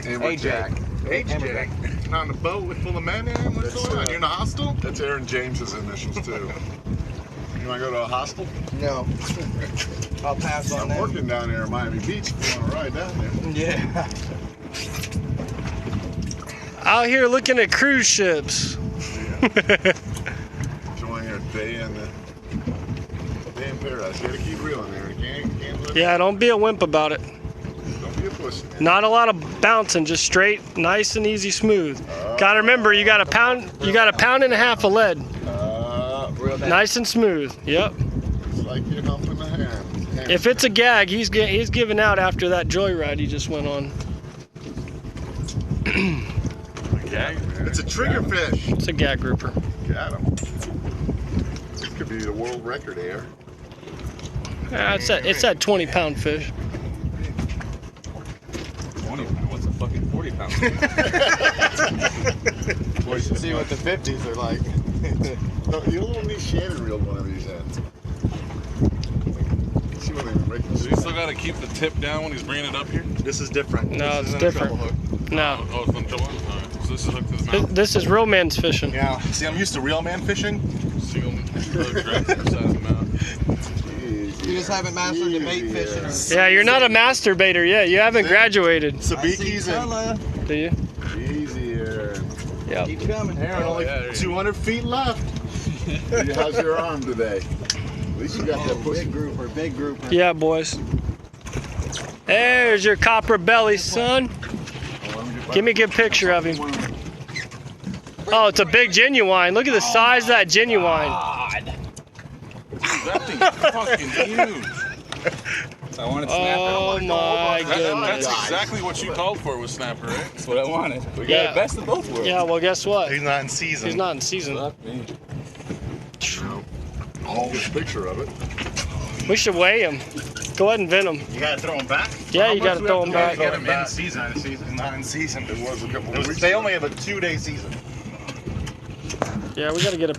AJ. AJ. On the boat with full of men in it? What's going on? You're in a hostel? That's Aaron James's initials too. You want to go to a hostel? No. I'll pass on I'm that. working down there in Miami Beach if you want to ride down there. Yeah. Out here looking at cruise ships. Enjoying your day in paradise. You gotta keep reeling there. Can't let Yeah, don't be a wimp about it. Don't be a pussy. Not a lot of bouncing, just straight, nice and easy, smooth. Gotta remember, you got a pound and a half of lead. Nice and smooth. Yep. It's like you're humping the hand. If it's a gag, he's giving out after that joyride he just went on. It's a trigger fish. It's a gag grouper. Got him. This could be the world record here. Yeah, it's that 20-pound fish. 20 pound? What's a fucking 40 pound? We should see what the 50s are like. No, you'll only need Shannon reeled one of these ends. See what they break. Does he still gotta keep the tip down when he's bringing it up here? This is different. No, This it's isn't a different. treble hook. No. Oh, it's on the double? Alright. So this is hooked to his mouth. This is real man's fishing. Yeah. See, I'm used to real man fishing. Single hook right to the side of the mouth. You just haven't mastered the bait fishing. Yeah, you're not a masturbator yet. You haven't graduated. Sabikis and Do you? Easier. Yep. Keep coming. Aaron, only yeah, there you 200 feet left. How's your arm today? At least you got that pussy. Big grouper, big grouper. Yeah, boys. There's your copper belly, son. Give me a good picture of him. Oh, it's a big genuine. Look at the size of that genuine. That thing's fucking huge. I wanted snapper. Oh my goodness. That's exactly what you called for with snapper, right? That's what I wanted. We got Yeah. the best of both worlds. Yeah, well, guess what? He's not in season. He's not in season. Fuck me. I'll get a picture of it. We should weigh him. Go ahead and vent him. You gotta throw him back? Yeah, you gotta throw him back. Get him in season. He's not in season. It was a couple It was, weeks they ago. only have a 2-day season. Yeah, we gotta get a